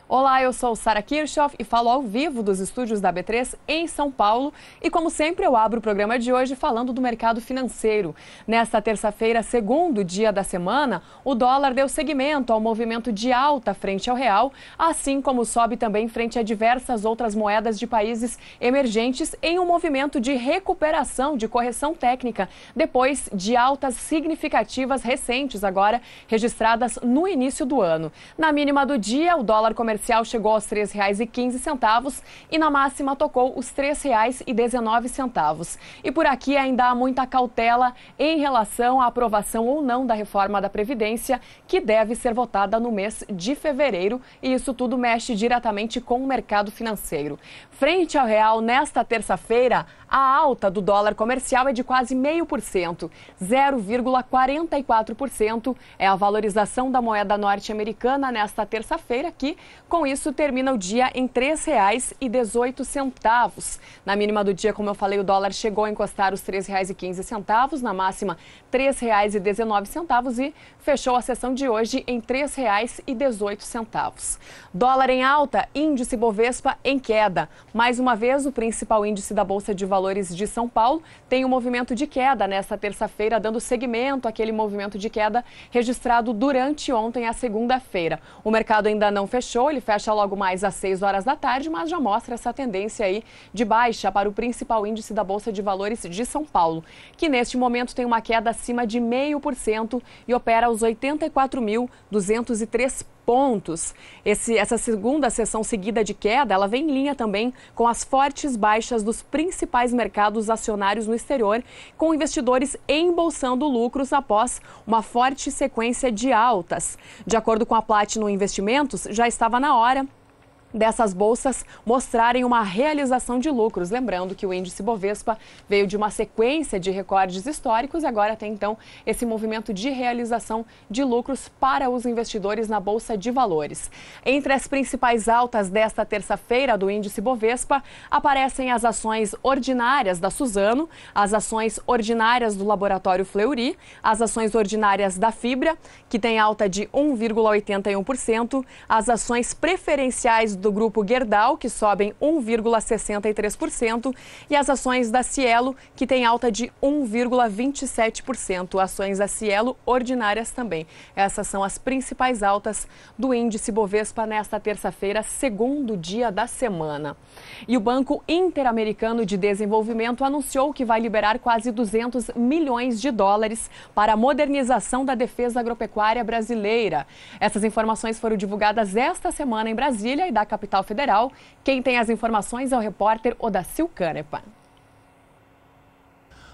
Olá, eu sou Sara Kirchhoff e falo ao vivo dos estúdios da B3 em São Paulo. E como sempre, eu abro o programa de hoje falando do mercado financeiro. Nesta terça-feira, segundo dia da semana, o dólar deu seguimento ao movimento de alta frente ao real, assim como sobe também frente a diversas outras moedas de países emergentes em um movimento de recuperação, de correção técnica, depois de altas significativas recentes, agora registradas no início do ano. Na mínima do dia, o dólar comercial chegou aos R$ 3,15 e na máxima tocou os R$ 3,19. E por aqui ainda há muita cautela em relação à aprovação ou não da reforma da Previdência, que deve ser votada no mês de fevereiro, e isso tudo mexe diretamente com o mercado financeiro. Frente ao real, nesta terça-feira, a alta do dólar comercial é de quase 0,5%, 0,44% é a valorização da moeda norte-americana nesta terça-feira, que com isso termina o dia em R$ 3,18. Na mínima do dia, como eu falei, o dólar chegou a encostar os R$ 3,15, na máxima R$ 3,19 e fechou a sessão de hoje em R$ 3,18. Dólar em alta, índice Bovespa em queda. Mais uma vez, o principal índice da Bolsa de Valores de São Paulo tem um movimento de queda nesta terça-feira, dando seguimento àquele movimento de queda registrado durante ontem, a segunda-feira. O mercado ainda não fechou, ele fecha logo mais às 6 horas da tarde, mas já mostra essa tendência aí de baixa para o principal índice da Bolsa de Valores de São Paulo, que neste momento tem uma queda acima de 0,5% e opera aos 84.203 pontos. Essa segunda sessão seguida de queda, ela vem em linha também com as fortes baixas dos principais mercados acionários no exterior, com investidores embolsando lucros após uma forte sequência de altas. De acordo com a Platinum Investimentos, já estava na hora dessas bolsas mostrarem uma realização de lucros. Lembrando que o índice Bovespa veio de uma sequência de recordes históricos e agora tem então esse movimento de realização de lucros para os investidores na Bolsa de Valores. Entre as principais altas desta terça-feira do índice Bovespa aparecem as ações ordinárias da Suzano, as ações ordinárias do Laboratório Fleury, as ações ordinárias da Fibra, que tem alta de 1,81%, as ações preferenciais do grupo Gerdau, que sobem 1,63%, e as ações da Cielo, que tem alta de 1,27%. Ações da Cielo ordinárias também. Essas são as principais altas do índice Bovespa nesta terça-feira, segundo dia da semana. E o Banco Interamericano de Desenvolvimento anunciou que vai liberar quase 200 milhões de dólares para a modernização da defesa agropecuária brasileira. Essas informações foram divulgadas esta semana em Brasília e da capital federal. Quem tem as informações é o repórter Odacil Canepa.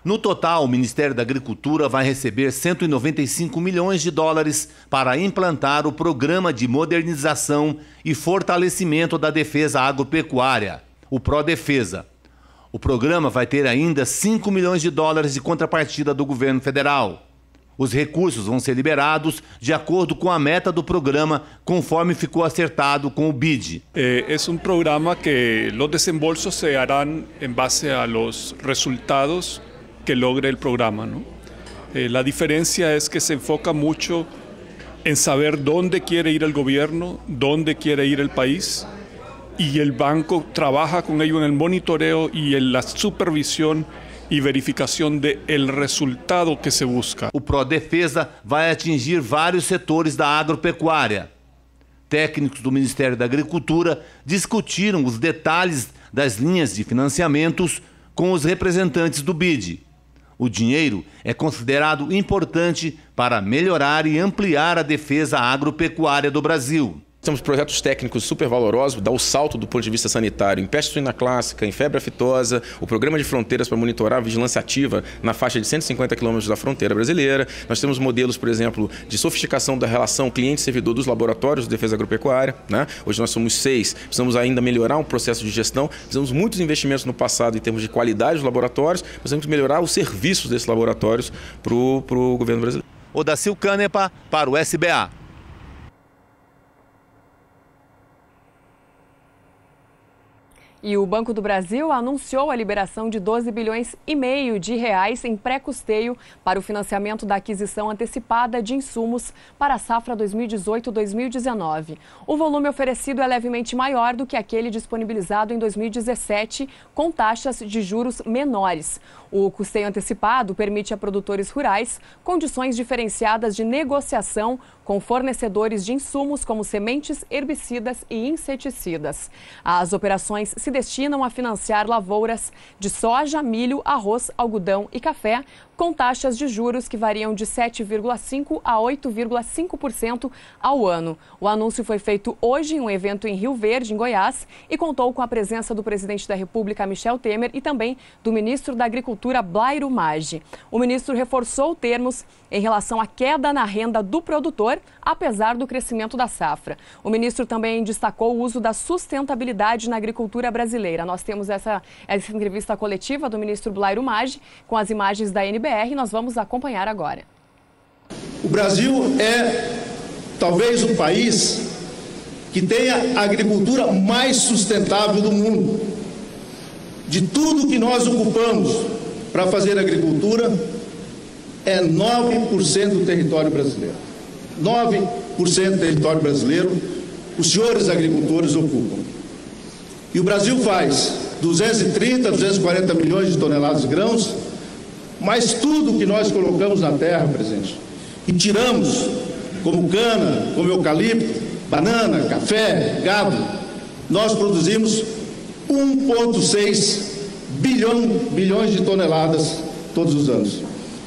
No total, o Ministério da Agricultura vai receber 195 milhões de dólares para implantar o Programa de Modernização e Fortalecimento da Defesa Agropecuária, o PRODEFESA. O programa vai ter ainda 5 milhões de dólares de contrapartida do governo federal. Os recursos vão ser liberados de acordo com a meta do programa, conforme ficou acertado com o BID. É um programa que os desembolsos se harán em base a los resultados que logre o programa, ¿no? La diferencia es que se enfoca mucho en saber dónde quiere ir el gobierno, dónde quiere ir el país, y el banco trabaja con ello en el monitoreo y en la supervisión e verificação do resultado que se busca. O PRODEFESA vai atingir vários setores da agropecuária. Técnicos do Ministério da Agricultura discutiram os detalhes das linhas de financiamentos com os representantes do BID. O dinheiro é considerado importante para melhorar e ampliar a defesa agropecuária do Brasil. Temos projetos técnicos super valorosos, dá o salto do ponto de vista sanitário em peste suína clássica, em febre aftosa, o programa de fronteiras para monitorar a vigilância ativa na faixa de 150 quilômetros da fronteira brasileira. Nós temos modelos, por exemplo, de sofisticação da relação cliente-servidor dos laboratórios de defesa agropecuária, né? Hoje nós somos 6, precisamos ainda melhorar o processo de gestão, fizemos muitos investimentos no passado em termos de qualidade dos laboratórios, mas temos que melhorar os serviços desses laboratórios para o governo brasileiro. Odacil Canepa para o SBA. E o Banco do Brasil anunciou a liberação de 12 bilhões e meio de reais em pré-custeio para o financiamento da aquisição antecipada de insumos para a safra 2018-2019. O volume oferecido é levemente maior do que aquele disponibilizado em 2017, com taxas de juros menores. O custeio antecipado permite a produtores rurais condições diferenciadas de negociação com fornecedores de insumos como sementes, herbicidas e inseticidas. As operações se destinam a financiar lavouras de soja, milho, arroz, algodão e café, com taxas de juros que variam de 7,5% a 8,5% ao ano. O anúncio foi feito hoje em um evento em Rio Verde, em Goiás, e contou com a presença do presidente da República, Michel Temer, e também do ministro da Agricultura, Blairo Maggi. O ministro reforçou termos em relação à queda na renda do produtor, apesar do crescimento da safra. O ministro também destacou o uso da sustentabilidade na agricultura brasileira. Nós temos essa entrevista coletiva do ministro Blairo Maggi com as imagens da NBR e nós vamos acompanhar agora. O Brasil é talvez o país que tenha a agricultura mais sustentável do mundo. De tudo que nós ocupamos para fazer agricultura, é 9% do território brasileiro. 9% do território brasileiro, os senhores agricultores ocupam. E o Brasil faz 230, 240 milhões de toneladas de grãos, mas tudo que nós colocamos na terra, presidente, e tiramos, como cana, como eucalipto, banana, café, gado, nós produzimos 1,6 bilhões de toneladas todos os anos.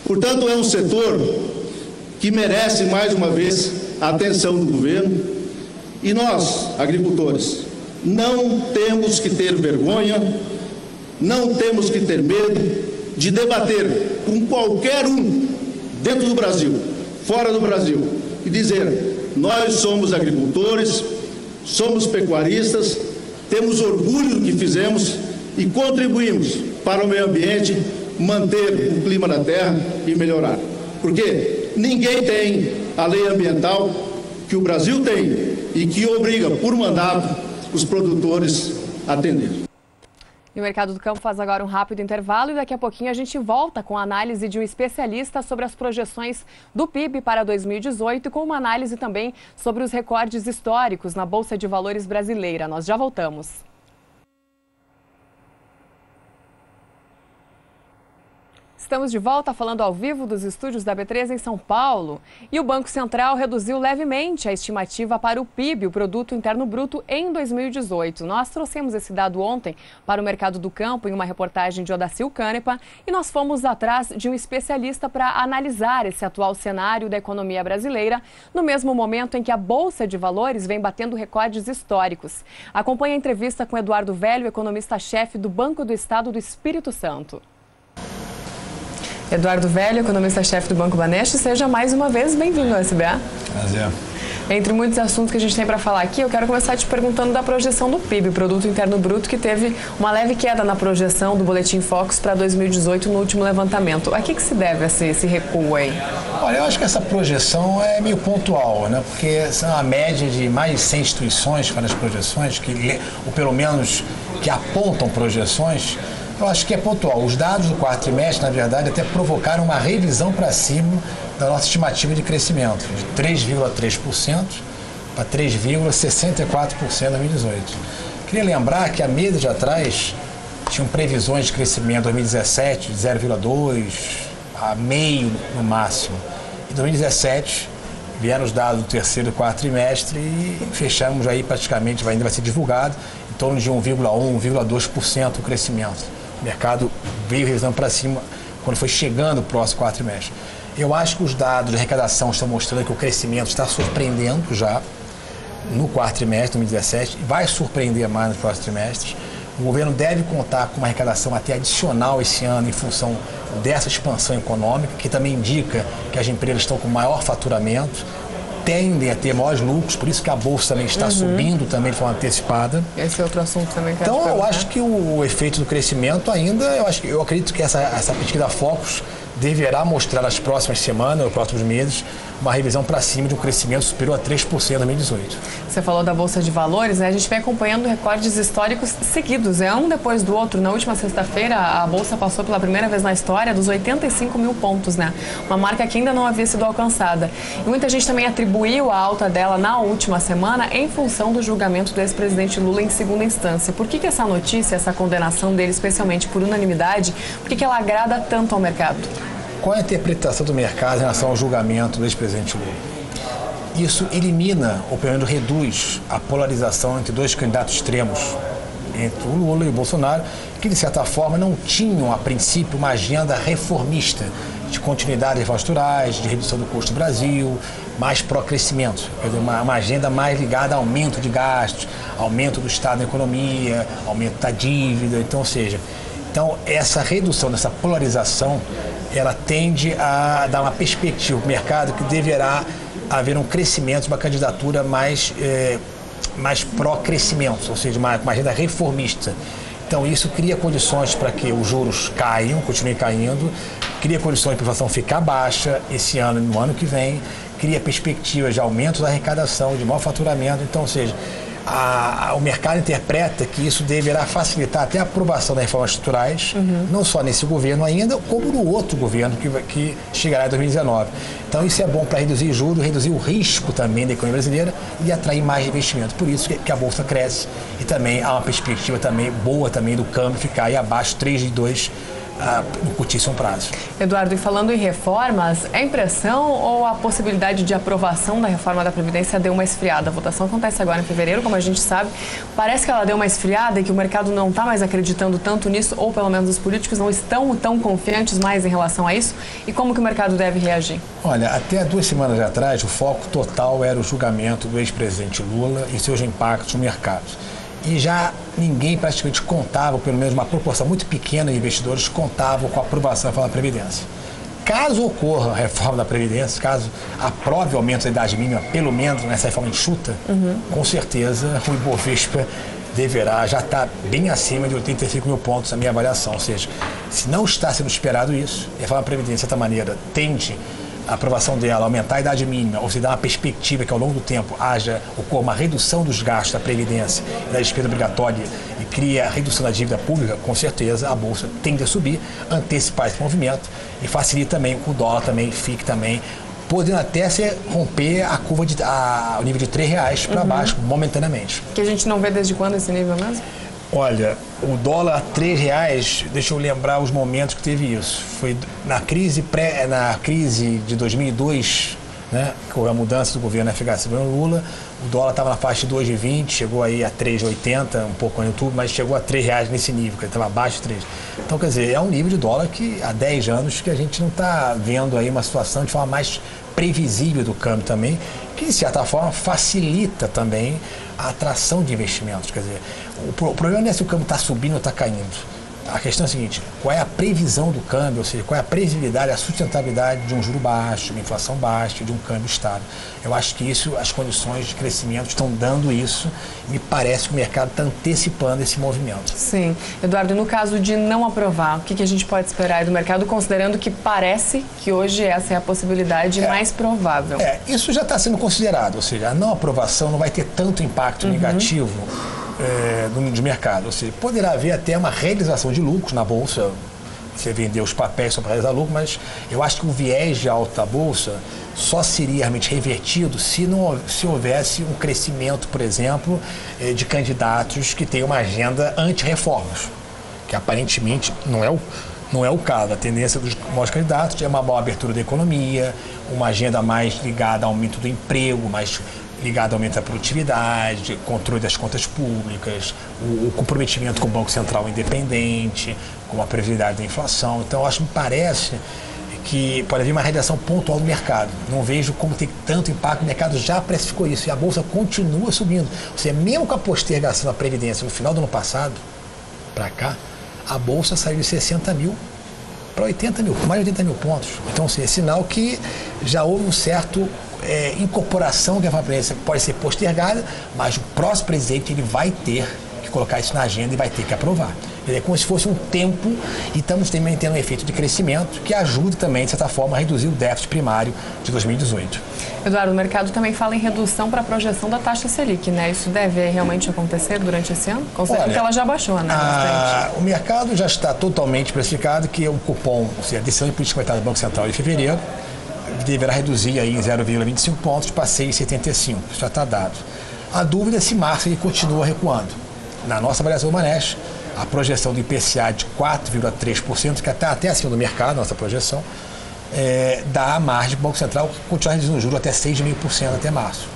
Portanto, é um setor que merece, mais uma vez, a atenção do governo. E nós, agricultores, não temos que ter vergonha, não temos que ter medo de debater com qualquer um, dentro do Brasil, fora do Brasil, e dizer: nós somos agricultores, somos pecuaristas, temos orgulho do que fizemos e contribuímos para o meio ambiente, manter o clima da terra e melhorar. Porque ninguém tem a lei ambiental que o Brasil tem e que obriga, por mandato, os produtores a atender. E o Mercado do Campo faz agora um rápido intervalo e daqui a pouquinho a gente volta com a análise de um especialista sobre as projeções do PIB para 2018 e com uma análise também sobre os recordes históricos na Bolsa de Valores brasileira. Nós já voltamos. Estamos de volta falando ao vivo dos estúdios da B3 em São Paulo. E o Banco Central reduziu levemente a estimativa para o PIB, o Produto Interno Bruto, em 2018. Nós trouxemos esse dado ontem para o Mercado do Campo em uma reportagem de Odacil Canepa e nós fomos atrás de um especialista para analisar esse atual cenário da economia brasileira no mesmo momento em que a Bolsa de Valores vem batendo recordes históricos. Acompanhe a entrevista com Eduardo Velho, economista-chefe do Banco do Estado do Espírito Santo. Eduardo Velho, economista-chefe do Banco Banestes, seja mais uma vez bem-vindo ao SBA. Prazer. Entre muitos assuntos que a gente tem para falar aqui, eu quero começar te perguntando da projeção do PIB, Produto Interno Bruto, que teve uma leve queda na projeção do Boletim Focus para 2018 no último levantamento. A que se deve esse recuo aí? Olha, eu acho que essa projeção é meio pontual, né? Porque são uma média de mais de 100 instituições para as projeções, ou pelo menos que apontam projeções. Eu acho que é pontual. Os dados do quarto trimestre, na verdade, até provocaram uma revisão para cima da nossa estimativa de crescimento, de 3,3% para 3,64% em 2018. Queria lembrar que há meses de atrás tinham previsões de crescimento em 2017 de 0,2% a meio no máximo. Em 2017 vieram os dados do terceiro e quarto trimestre e fechamos aí praticamente, ainda vai ser divulgado, em torno de 1,1%, 1,2% o crescimento. O mercado veio revisando para cima quando foi chegando o próximo quarto trimestre. Eu acho que os dados de arrecadação estão mostrando que o crescimento está surpreendendo já no quarto trimestre de 2017, vai surpreender mais nos próximos trimestres. O governo deve contar com uma arrecadação até adicional esse ano em função dessa expansão econômica, que também indica que as empresas estão com maior faturamento, tendem a ter maiores lucros, por isso que a Bolsa também está subindo também de forma antecipada. Esse é outro assunto também que então eu acho que o efeito do crescimento ainda, eu acredito que essa pesquisa Focus deverá mostrar nas próximas semanas, nos próximos meses, uma revisão para cima de um crescimento superior a 3% em 2018. Você falou da Bolsa de Valores, né? A gente vem acompanhando recordes históricos seguidos, um depois do outro. Na última sexta-feira, a Bolsa passou pela primeira vez na história dos 85 mil pontos, né? Uma marca que ainda não havia sido alcançada. E muita gente também atribuiu a alta dela na última semana em função do julgamento do ex-presidente Lula em segunda instância. Por que essa notícia, essa condenação dele, especialmente por unanimidade, por que ela agrada tanto ao mercado? Qual é a interpretação do mercado em relação ao julgamento do ex-presidente Lula? Isso elimina, ou pelo menos reduz, a polarização entre dois candidatos extremos, entre o Lula e o Bolsonaro, que de certa forma não tinham, a princípio, uma agenda reformista, de continuidade de infraestruturais, de redução do custo do Brasil, mais pró-crescimento, uma agenda mais ligada a aumento de gastos, aumento do Estado na economia, aumento da dívida, então, ou seja, essa redução dessa polarização, ela tende a dar uma perspectiva para o mercado que deverá haver um crescimento, uma candidatura mais pró-crescimento, ou seja, uma agenda reformista. Então isso cria condições para que os juros caiam, continuem caindo, cria condições para a inflação ficar baixa esse ano e no ano que vem, cria perspectivas de aumento da arrecadação, de maior faturamento, então, ou seja, o mercado interpreta que isso deverá facilitar até a aprovação das reformas estruturais, não só nesse governo ainda, como no outro governo que chegará em 2019. Então isso é bom para reduzir juros, reduzir o risco também da economia brasileira e atrair mais investimento. Por isso que a Bolsa cresce e também há uma perspectiva também boa também do câmbio ficar aí abaixo 3,2 no curtíssimo prazo. Eduardo, e falando em reformas, é impressão ou a possibilidade de aprovação da reforma da Previdência deu uma esfriada? A votação acontece agora em fevereiro, como a gente sabe. Parece que ela deu uma esfriada e que o mercado não está mais acreditando tanto nisso, ou pelo menos os políticos não estão tão confiantes mais em relação a isso. E como que o mercado deve reagir? Olha, até 2 semanas atrás, o foco total era o julgamento do ex-presidente Lula e seus impactos no mercado. E já ninguém praticamente contava, pelo menos uma proporção muito pequena de investidores, contavam com a aprovação da reforma da Previdência. Caso ocorra a reforma da Previdência, caso aprove o aumento da idade mínima, pelo menos nessa reforma enxuta, com certeza o Ibovespa deverá já estar bem acima de 85 mil pontos, a minha avaliação. Ou seja, se não está sendo esperado isso, a reforma da Previdência, de certa maneira, tende a aprovação dela, aumentar a idade mínima, ou se dá uma perspectiva que ao longo do tempo ocorra uma redução dos gastos da Previdência e da despesa obrigatória e cria a redução da dívida pública, com certeza a Bolsa tende a subir, antecipar esse movimento e facilita também que o dólar também fique também, podendo até romper a curva o nível de R$3 para baixo, momentaneamente. Que a gente não vê desde quando esse nível mesmo? Olha, o dólar a R$3, deixa eu lembrar os momentos que teve isso. Foi na crise de 2002, né, com a mudança do governo FHC, do governo Lula, o dólar estava na faixa de 2,20, chegou aí a 3,80, um pouco no YouTube, mas chegou a R$3 nesse nível, que estava abaixo de 3. Então, quer dizer, é um nível de dólar que há 10 anos que a gente não está vendo aí uma situação de forma mais previsível do câmbio também, que de certa forma facilita também a atração de investimentos. Quer dizer, o problema não é se o câmbio está subindo ou está caindo. A questão é a seguinte: qual é a previsão do câmbio, ou seja, qual é a previsibilidade, a sustentabilidade de um juro baixo, de uma inflação baixa, de um câmbio estável. Eu acho que isso, as condições de crescimento estão dando isso, e me parece que o mercado está antecipando esse movimento. Sim. Eduardo, e no caso de não aprovar, o que a gente pode esperar aí do mercado, considerando que parece que hoje essa é a possibilidade mais provável? Isso já está sendo considerado, ou seja, a não aprovação não vai ter tanto impacto negativo de mercado, ou seja, poderá haver até uma realização de lucros na Bolsa, você vender os papéis só para realizar lucro, mas eu acho que o viés de alta da Bolsa só seria realmente revertido se houvesse um crescimento, por exemplo, de candidatos que têm uma agenda anti-reformas, que aparentemente não é o caso. A tendência dos maiores candidatos é uma maior abertura da economia, uma agenda mais ligada ao aumento do emprego, mais ligado ao aumento da produtividade, controle das contas públicas, o comprometimento com o Banco Central independente, com a previsibilidade da inflação. Então, me parece que pode haver uma reação pontual do mercado. Não vejo como tem tanto impacto, o mercado já precificou isso e a Bolsa continua subindo. Ou seja, mesmo com a postergação da Previdência no final do ano passado, para cá, a Bolsa saiu de 60 mil para 80 mil, mais de 80 mil pontos. Então, assim, é sinal que já houve um certo incorporação que a Previdência pode ser postergada, mas o próximo presidente ele vai ter que colocar isso na agenda e vai ter que aprovar. É como se fosse um tempo e estamos também tendo um efeito de crescimento que ajuda também, de certa forma, a reduzir o déficit primário de 2018. Eduardo, o mercado também fala em redução para a projeção da taxa Selic, né? Isso deve realmente acontecer durante esse ano? Considerando que ela já baixou, né? O mercado já está totalmente precificado que o cupom, ou seja, a decisão de política monetária do Banco Central de fevereiro, deverá reduzir aí em 0,25 pontos para 6,75. Isso já está dado. A dúvida é se março ele continua recuando. Na nossa avaliação do Manesch, a projeção do IPCA de 4,3%, que está até acima do mercado, nossa projeção, dá a margem para o Banco Central continuar reduzindo os juros até 6,5% até março.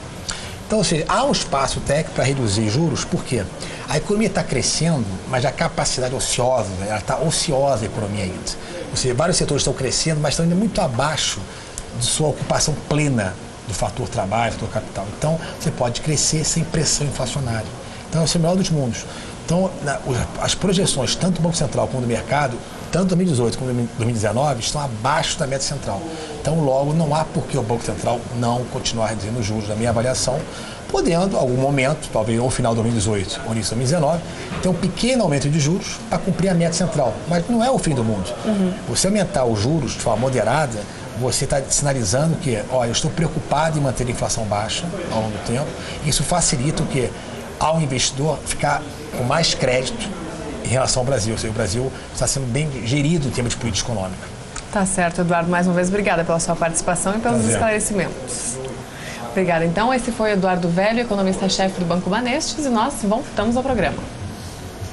Então, ou seja, há um espaço técnico para reduzir juros, por quê? A economia está crescendo, mas a capacidade ociosa, ela está ociosa a economia ainda. Ou seja, vários setores estão crescendo, mas estão ainda muito abaixo de sua ocupação plena do fator trabalho, fator capital. Então, você pode crescer sem pressão inflacionária. Então, esse é o melhor dos mundos. Então, as projeções, tanto do Banco Central como do mercado, tanto 2018 como 2019, estão abaixo da meta central. Então, logo, não há por que o Banco Central não continuar reduzindo os juros, na minha avaliação, podendo, em algum momento, talvez no final de 2018 ou início de 2019, ter um pequeno aumento de juros para cumprir a meta central. Mas não é o fim do mundo. Você aumentar os juros de forma moderada, você está sinalizando que, eu estou preocupado em manter a inflação baixa ao longo do tempo. Isso facilita o quê? Ao investidor ficar com mais crédito em relação ao Brasil. Ou seja, o Brasil está sendo bem gerido em termos de política econômica. Tá certo, Eduardo. Mais uma vez, obrigada pela sua participação e pelos esclarecimentos. Obrigada. Então, esse foi Eduardo Velho, economista-chefe do Banco Banestes, e nós voltamos ao programa.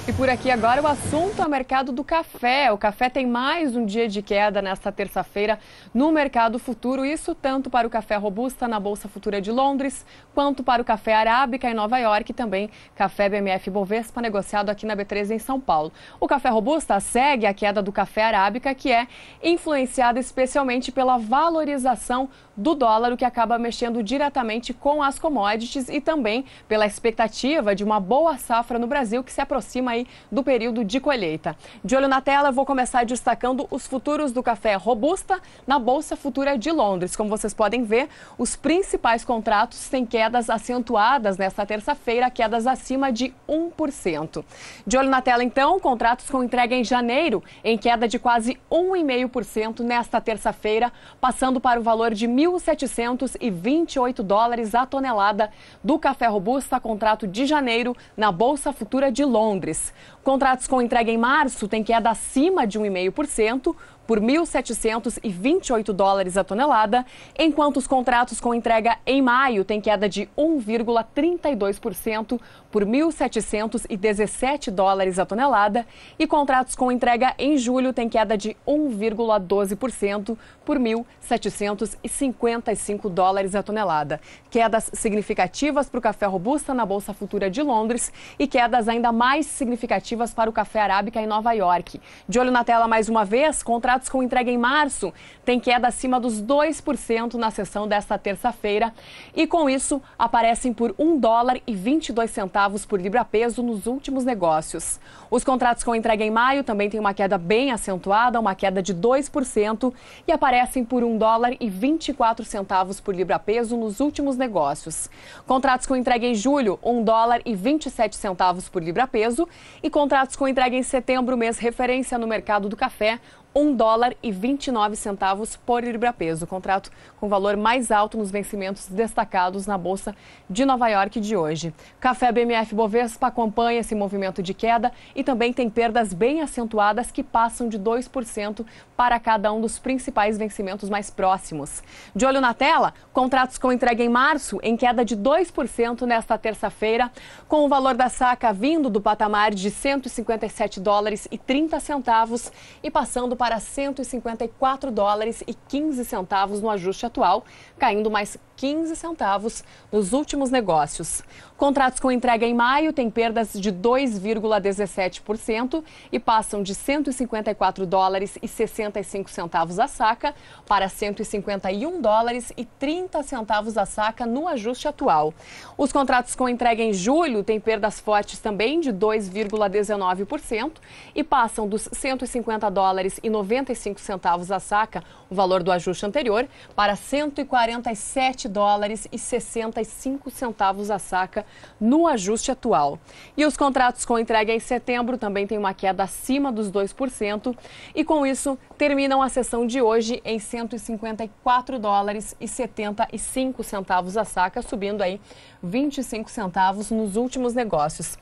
E por aqui agora o assunto é o mercado do café. O café tem mais um dia de queda nesta terça-feira no mercado futuro. Isso tanto para o café robusta na Bolsa Futura de Londres, quanto para o café arábica em Nova York e também café BMF Bovespa negociado aqui na B3 em São Paulo. O café robusta segue a queda do café arábica, que é influenciada especialmente pela valorização do dólar, o que acaba mexendo diretamente com as commodities e também pela expectativa de uma boa safra no Brasil que se aproxima aí do período de colheita. De olho na tela, eu vou começar destacando os futuros do café robusta na Bolsa Futura de Londres. Como vocês podem ver, os principais contratos têm quedas acentuadas nesta terça-feira, quedas acima de 1%. De olho na tela, então, contratos com entrega em janeiro em queda de quase 1,5% nesta terça-feira, passando para o valor de $1.728 a tonelada do café robusta, contrato de janeiro na Bolsa Futura de Londres. Contratos com entrega em março têm queda acima de 1,5%, por $1.728 a tonelada, enquanto os contratos com entrega em maio têm queda de 1,32%, por $1.717 a tonelada, e contratos com entrega em julho têm queda de 1,12%, por $1.755 a tonelada. Quedas significativas para o café robusta na Bolsa Futura de Londres e quedas ainda mais significativas para o café arábica em Nova York. De olho na tela mais uma vez, contratos com entrega em março têm queda acima dos 2% na sessão desta terça-feira e com isso aparecem por $1,22 por libra-peso nos últimos negócios. Os contratos com entrega em maio também têm uma queda bem acentuada, uma queda de 2% e aparecem por $1,24 por libra-peso nos últimos negócios. Contratos com entrega em julho, $1,27 por libra-peso e contratos com entrega em setembro, mês referência no mercado do café, $1,29 por libra-peso, contrato com valor mais alto nos vencimentos destacados na Bolsa de Nova York de hoje. Café BMF Bovespa acompanha esse movimento de queda e também tem perdas bem acentuadas que passam de 2% para cada um dos principais vencimentos mais próximos. De olho na tela, contratos com entrega em março em queda de 2% nesta terça-feira, com o valor da saca vindo do patamar de $157,30 e passando para $154,15 no ajuste atual, caindo mais 15 centavos nos últimos negócios. Contratos com entrega em maio têm perdas de 2,17% e passam de $154,65 a saca para $151,30 a saca no ajuste atual. Os contratos com entrega em julho têm perdas fortes também de 2,19% e passam dos $150,90 95 centavos a saca, o valor do ajuste anterior, para 147 dólares e 65 centavos a saca no ajuste atual. E os contratos com entrega em setembro também têm uma queda acima dos 2% e com isso terminam a sessão de hoje em 154 dólares e 75 centavos a saca, subindo aí 25 centavos nos últimos negócios.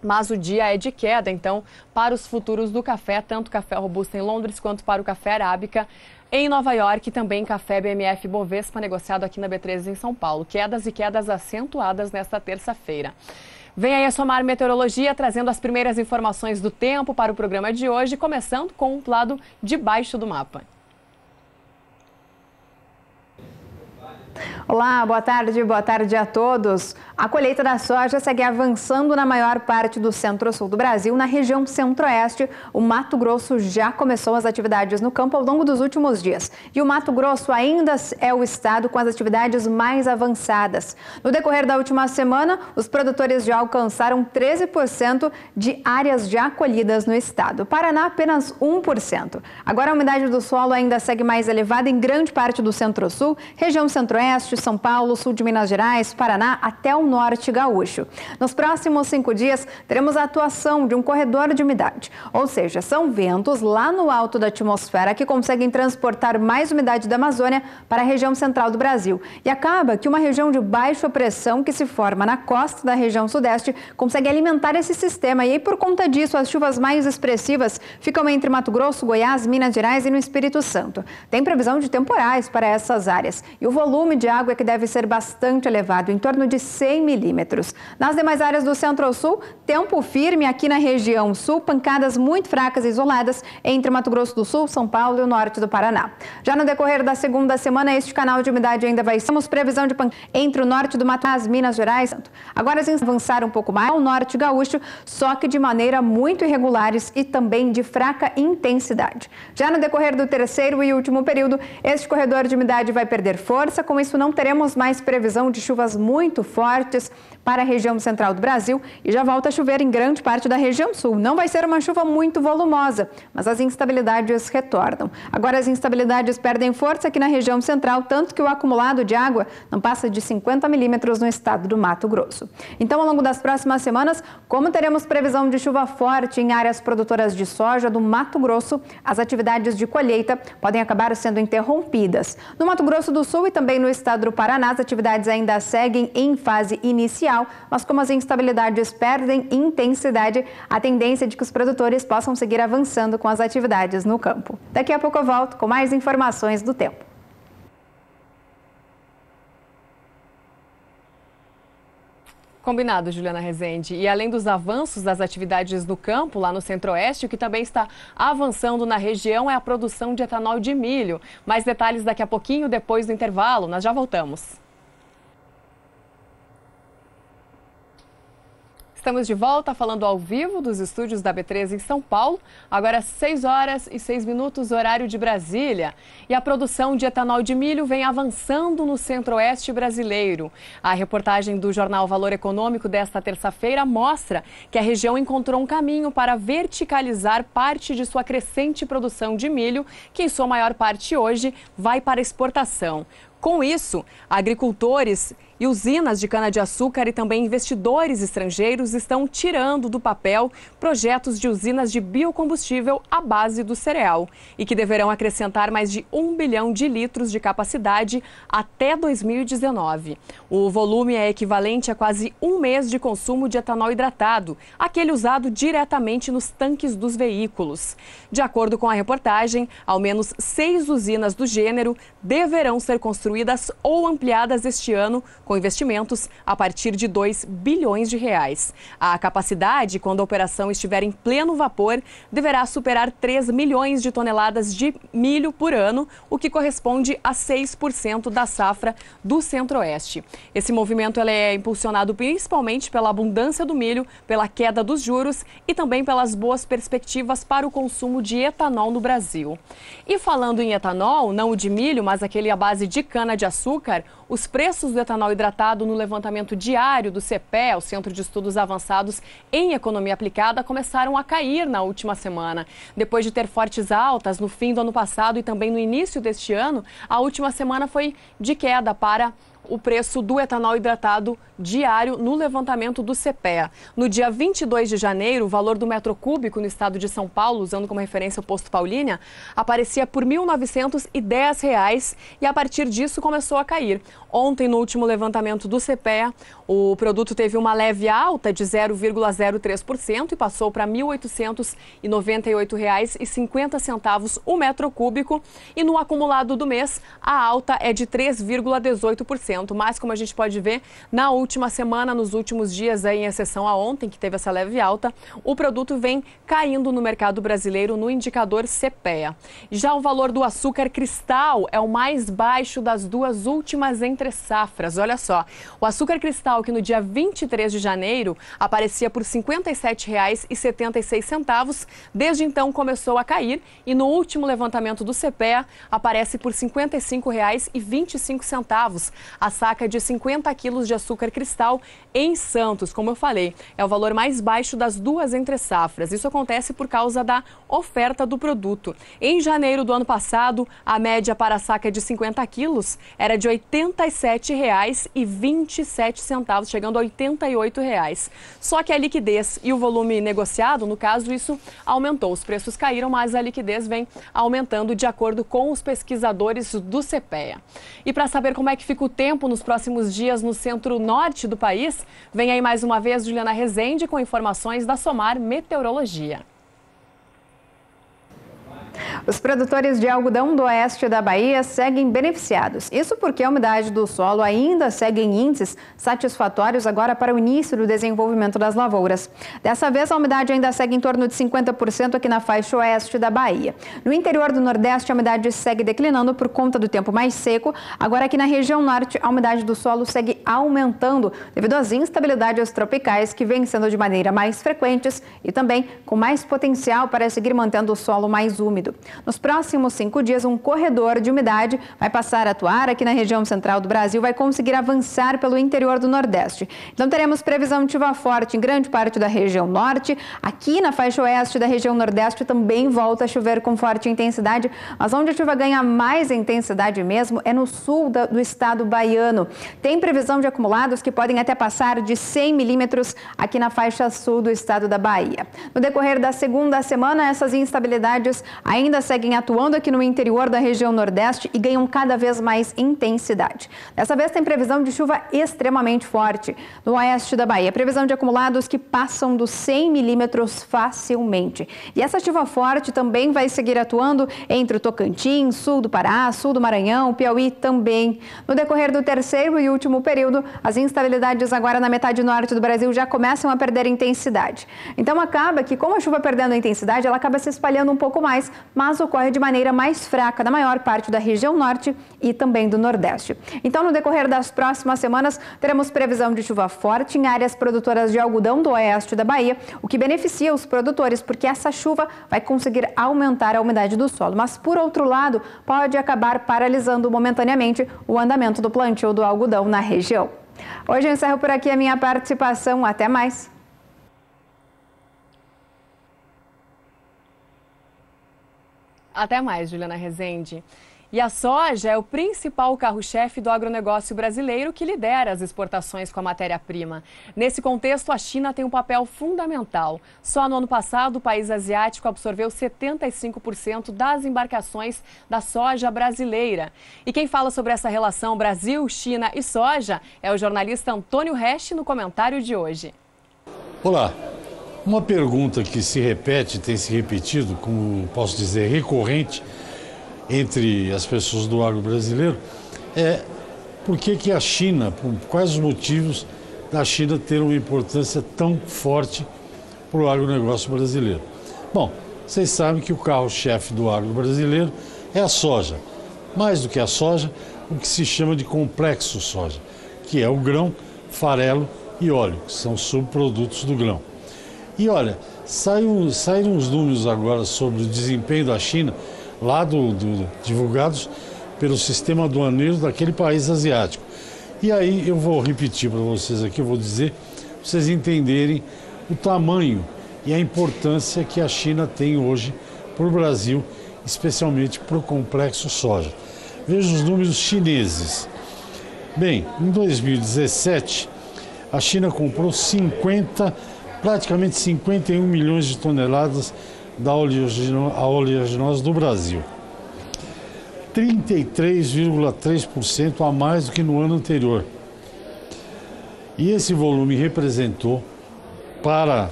Mas o dia é de queda, então, para os futuros do café, tanto café robusto em Londres quanto para o café arábica em Nova York e também café BMF Bovespa negociado aqui na B3 em São Paulo. Quedas e quedas acentuadas nesta terça-feira. Vem aí a Somar Meteorologia trazendo as primeiras informações do tempo para o programa de hoje, começando com o lado de baixo do mapa. Olá, boa tarde a todos. A colheita da soja segue avançando na maior parte do centro-sul do Brasil. Na região centro-oeste, o Mato Grosso já começou as atividades no campo ao longo dos últimos dias. E o Mato Grosso ainda é o estado com as atividades mais avançadas. No decorrer da última semana, os produtores já alcançaram 13% de áreas já colhidas no estado. Paraná, apenas 1%. Agora, a umidade do solo ainda segue mais elevada em grande parte do centro-sul, região centro-oeste, São Paulo, sul de Minas Gerais, Paraná, até o norte gaúcho. Nos próximos 5 dias, teremos a atuação de um corredor de umidade, ou seja, são ventos lá no alto da atmosfera que conseguem transportar mais umidade da Amazônia para a região central do Brasil. E acaba que uma região de baixa pressão que se forma na costa da região sudeste consegue alimentar esse sistema. E aí, por conta disso, as chuvas mais expressivas ficam entre Mato Grosso, Goiás, Minas Gerais e no Espírito Santo. Tem previsão de temporais para essas áreas. E o volume de água é que deve ser bastante elevado, em torno de 100 milímetros. Nas demais áreas do centro-sul, tempo firme aqui na região sul, pancadas muito fracas e isoladas entre Mato Grosso do Sul, São Paulo e o norte do Paraná. Já no decorrer da segunda semana, este canal de umidade ainda vai ser. Temos previsão de pancadas entre o norte do Mato Grosso, Minas Gerais. Agora, assim, avançar um pouco mais ao norte gaúcho, só que de maneira muito irregulares e também de fraca intensidade. Já no decorrer do terceiro e último período, este corredor de umidade vai perder força. Com isso, não teremos mais previsão de chuvas muito fortes para a região central do Brasil e já volta a chover em grande parte da região sul. Não vai ser uma chuva muito volumosa, mas as instabilidades retornam. Agora as instabilidades perdem força aqui na região central, tanto que o acumulado de água não passa de 50 milímetros no estado do Mato Grosso. Então, ao longo das próximas semanas, como teremos previsão de chuva forte em áreas produtoras de soja do Mato Grosso, as atividades de colheita podem acabar sendo interrompidas. No Mato Grosso do Sul e também no estado do Paraná, as atividades ainda seguem em fase inicial, mas como as instabilidades perdem intensidade, a tendência é de que os produtores possam seguir avançando com as atividades no campo. Daqui a pouco eu volto com mais informações do tempo. Combinado, Juliana Rezende. E além dos avanços das atividades no campo, lá no Centro-Oeste, o que também está avançando na região é a produção de etanol de milho. Mais detalhes daqui a pouquinho, depois do intervalo. Nós já voltamos. Estamos de volta falando ao vivo dos estúdios da B3 em São Paulo. Agora 6 horas e 6 minutos, horário de Brasília. E a produção de etanol de milho vem avançando no centro-oeste brasileiro. A reportagem do jornal Valor Econômico desta terça-feira mostra que a região encontrou um caminho para verticalizar parte de sua crescente produção de milho, que em sua maior parte hoje vai para exportação. Com isso, agricultores e usinas de cana-de-açúcar e também investidores estrangeiros estão tirando do papel projetos de usinas de biocombustível à base do cereal e que deverão acrescentar mais de 1 bilhão de litros de capacidade até 2019. O volume é equivalente a quase um mês de consumo de etanol hidratado, aquele usado diretamente nos tanques dos veículos. De acordo com a reportagem, ao menos 6 usinas do gênero deverão ser construídas ou ampliadas este ano, com investimentos a partir de 2 bilhões de reais. A capacidade, quando a operação estiver em pleno vapor, deverá superar 3 milhões de toneladas de milho por ano, o que corresponde a 6% da safra do Centro-Oeste. Esse movimento é impulsionado principalmente pela abundância do milho, pela queda dos juros e também pelas boas perspectivas para o consumo de etanol no Brasil. E falando em etanol, não o de milho, mas aquele à base de cana-de-açúcar, os preços do etanol hidratado hidratado no levantamento diário do CPEA, o Centro de Estudos Avançados em Economia Aplicada, começaram a cair na última semana. Depois de ter fortes altas no fim do ano passado e também no início deste ano, a última semana foi de queda para o preço do etanol hidratado diário no levantamento do CPEA. No dia 22 de janeiro, o valor do metro cúbico no estado de São Paulo, usando como referência o posto Paulínia, aparecia por R$ 1.910 e a partir disso começou a cair. Ontem, no último levantamento do CPEA, o produto teve uma leve alta de 0,03% e passou para R$ 1.898,50 o metro cúbico. E no acumulado do mês, a alta é de 3,18%. Mas, como a gente pode ver, na última semana, nos últimos dias, em exceção a ontem, que teve essa leve alta, o produto vem caindo no mercado brasileiro no indicador CPEA. Já o valor do açúcar cristal é o mais baixo das duas últimas entre safras. Olha só, o açúcar cristal, que no dia 23 de janeiro aparecia por R$ 57,76, desde então começou a cair e no último levantamento do CPEA aparece por R$ 55,25. A saca de 50 quilos de açúcar cristal em Santos, como eu falei, é o valor mais baixo das duas entre safras. Isso acontece por causa da oferta do produto. Em janeiro do ano passado, a média para a saca de 50 quilos era de R$ 87,27, chegando a R$ 88. Só que a liquidez e o volume negociado, no caso, isso aumentou. Os preços caíram, mas a liquidez vem aumentando de acordo com os pesquisadores do CPEA. E para saber como é que fica o tempo nos próximos dias no centro-norte do país, vem aí mais uma vez Juliana Rezende com informações da Somar Meteorologia. Os produtores de algodão do oeste da Bahia seguem beneficiados. Isso porque a umidade do solo ainda segue em índices satisfatórios agora para o início do desenvolvimento das lavouras. Dessa vez, a umidade ainda segue em torno de 50% aqui na faixa oeste da Bahia. No interior do Nordeste, a umidade segue declinando por conta do tempo mais seco. Agora, aqui na região norte, a umidade do solo segue aumentando devido às instabilidades tropicais que vêm sendo de maneira mais frequentes e também com mais potencial para seguir mantendo o solo mais úmido. Nos próximos 5 dias, um corredor de umidade vai passar a atuar aqui na região central do Brasil, vai conseguir avançar pelo interior do Nordeste. Então, teremos previsão de chuva forte em grande parte da região norte. Aqui na faixa oeste da região nordeste também volta a chover com forte intensidade, mas onde a chuva ganha mais intensidade mesmo é no sul do estado baiano. Tem previsão de acumulados que podem até passar de 100 milímetros aqui na faixa sul do estado da Bahia. No decorrer da segunda semana, essas instabilidades ainda seguem atuando aqui no interior da região nordeste e ganham cada vez mais intensidade. Dessa vez tem previsão de chuva extremamente forte no oeste da Bahia. Previsão de acumulados que passam dos 100 milímetros facilmente. E essa chuva forte também vai seguir atuando entre o Tocantins, sul do Pará, sul do Maranhão, Piauí também. No decorrer do terceiro e último período, as instabilidades agora na metade norte do Brasil já começam a perder intensidade. Então acaba que, com a chuva perdendo a intensidade, ela acaba se espalhando um pouco mais, mas ocorre de maneira mais fraca na maior parte da região norte e também do nordeste. Então, no decorrer das próximas semanas, teremos previsão de chuva forte em áreas produtoras de algodão do oeste da Bahia, o que beneficia os produtores, porque essa chuva vai conseguir aumentar a umidade do solo. Mas, por outro lado, pode acabar paralisando momentaneamente o andamento do plantio do algodão na região. Hoje eu encerro por aqui a minha participação. Até mais! Até mais, Juliana Rezende. E a soja é o principal carro-chefe do agronegócio brasileiro que lidera as exportações com a matéria-prima. Nesse contexto, a China tem um papel fundamental. Só no ano passado, o país asiático absorveu 75% das embarcações da soja brasileira. E quem fala sobre essa relação Brasil, China e soja é o jornalista Antônio Resch no comentário de hoje. Olá. Uma pergunta que se repete, tem se repetido, como posso dizer, recorrente entre as pessoas do agro brasileiro, é por que a China, por quais os motivos da China ter uma importância tão forte para o agronegócio brasileiro. Bom, vocês sabem que o carro-chefe do agro brasileiro é a soja. Mais do que a soja, o que se chama de complexo soja, que é o grão, farelo e óleo, que são subprodutos do grão. E olha, saíram uns números agora sobre o desempenho da China, lá divulgados pelo sistema aduaneiro daquele país asiático. E aí eu vou repetir para vocês aqui, eu vou dizer, para vocês entenderem o tamanho e a importância que a China tem hoje para o Brasil, especialmente para o complexo soja. Veja os números chineses. Bem, em 2017, a China comprou praticamente 51 milhões de toneladas da oleaginosa do Brasil. 33,3% a mais do que no ano anterior. E esse volume representou, para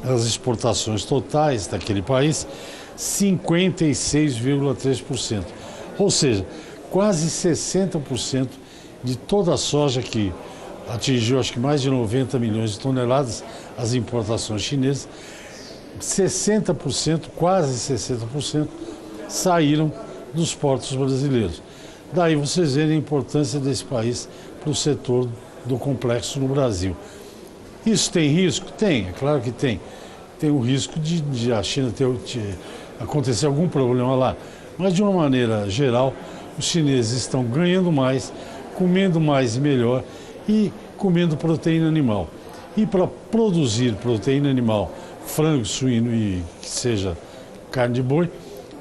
as exportações totais daquele país, 56,3%. Ou seja, quase 60% de toda a soja que atingiu, acho que mais de 90 milhões de toneladas, as importações chinesas, 60%, quase 60%, saíram dos portos brasileiros. Daí vocês verem a importância desse país para o setor do complexo no Brasil. Isso tem risco? Tem, é claro que tem. Tem o risco de a China acontecer algum problema lá. Mas de uma maneira geral, os chineses estão ganhando mais, comendo mais e melhor e comendo proteína animal. E para produzir proteína animal, frango, suíno e que seja carne de boi,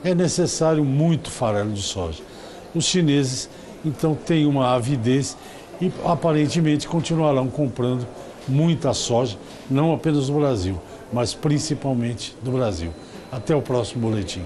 é necessário muito farelo de soja. Os chineses, então, têm uma avidez e aparentemente continuarão comprando muita soja, não apenas do Brasil, mas principalmente do Brasil. Até o próximo boletim.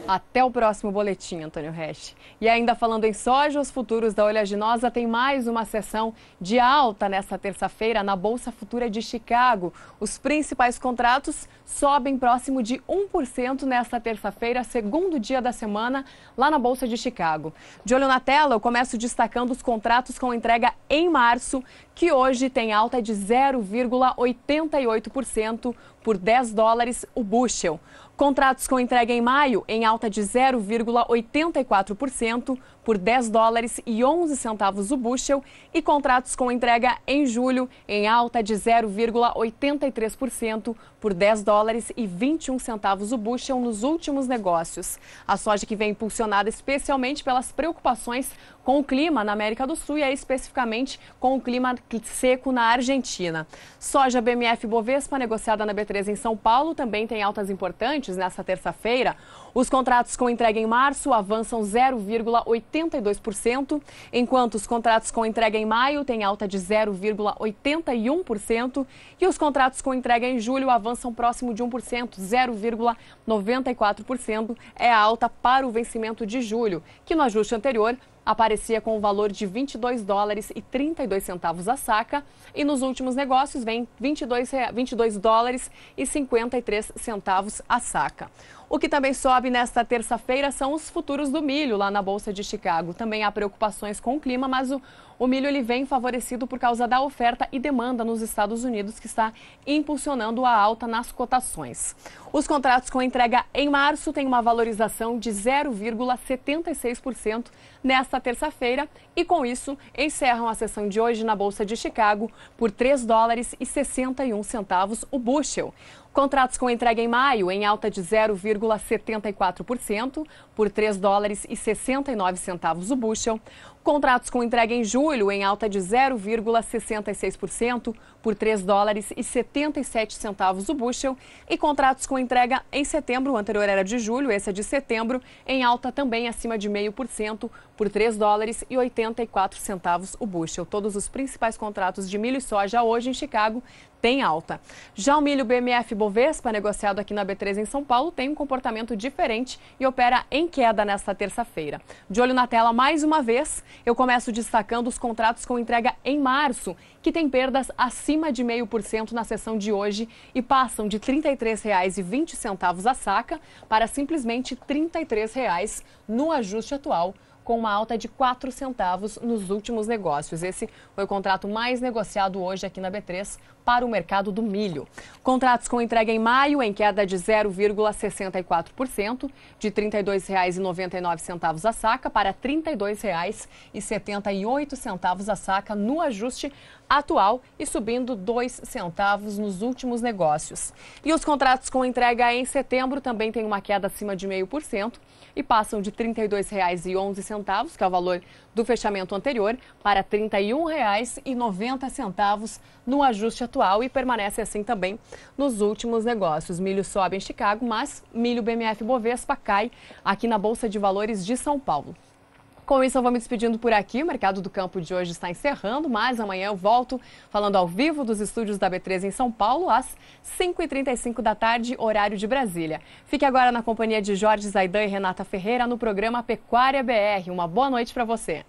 Até o próximo boletim, Antônio Resch. E ainda falando em soja, os futuros da oleaginosa tem mais uma sessão de alta nesta terça-feira na Bolsa Futura de Chicago. Os principais contratos sobem próximo de 1% nesta terça-feira, segundo dia da semana, lá na Bolsa de Chicago. De olho na tela, eu começo destacando os contratos com entrega em março, que hoje tem alta de 0,88% por $10 o bushel. Contratos com entrega em maio em alta de 0,84% por $10,11 o bushel e contratos com entrega em julho em alta de 0,83% por $10,21 o bushel nos últimos negócios. A soja que vem impulsionada especialmente pelas preocupações com o clima na América do Sul e aí especificamente com o clima seco na Argentina. Soja BMF Bovespa negociada na B3 em São Paulo também tem altas importantes nesta terça-feira. Os contratos com entrega em março avançam 0,82%, enquanto os contratos com entrega em maio têm alta de 0,81% e os contratos com entrega em julho avançam próximo de 1%, 0,94% é a alta para o vencimento de julho, que no ajuste anterior aparecia com o valor de $22,32 a saca e nos últimos negócios vem $22,53 a saca. O que também sobe nesta terça-feira são os futuros do milho lá na Bolsa de Chicago. Também há preocupações com o clima, mas o milho ele vem favorecido por causa da oferta e demanda nos Estados Unidos, que está impulsionando a alta nas cotações. Os contratos com entrega em março têm uma valorização de 0,76% nesta terça-feira e, com isso, encerram a sessão de hoje na Bolsa de Chicago por $3,61 o bushel. Contratos com entrega em maio em alta de 0,74% por $3,69 o bushel. Contratos com entrega em julho em alta de 0,66% por $3,77 o bushel. E contratos com entrega em setembro, o anterior era de julho, esse é de setembro, em alta também acima de 0,5% por $3,84 o bushel. Todos os principais contratos de milho e soja hoje em Chicago têm alta. Já o milho BMF Bovespa, negociado aqui na B3 em São Paulo, tem um comportamento diferente e opera em queda nesta terça-feira. De olho na tela mais uma vez, eu começo destacando os contratos com entrega em março, que tem perdas acima de 0,5% na sessão de hoje e passam de R$ 33,20 a saca para simplesmente R$ 33,00 no ajuste atual, com uma alta de 4 centavos nos últimos negócios. Esse foi o contrato mais negociado hoje aqui na B3 para o mercado do milho. Contratos com entrega em maio em queda de 0,64%, de R$ 32,99 a saca para R$ 32,78 a saca no ajuste atual e subindo 2 centavos nos últimos negócios. E os contratos com entrega em setembro também têm uma queda acima de 0,5% e passam de R$ 32,11 centavos, que é o valor do fechamento anterior, para R$ 31,90 no ajuste atual e permanece assim também nos últimos negócios. Milho sobe em Chicago, mas milho BMF Bovespa cai aqui na Bolsa de Valores de São Paulo. Com isso, eu vou me despedindo por aqui. O Mercado do Campo de hoje está encerrando, mas amanhã eu volto falando ao vivo dos estúdios da B3 em São Paulo, às 5h35 da tarde, horário de Brasília. Fique agora na companhia de Jorge Zaidan e Renata Ferreira no programa Pecuária BR. Uma boa noite para você.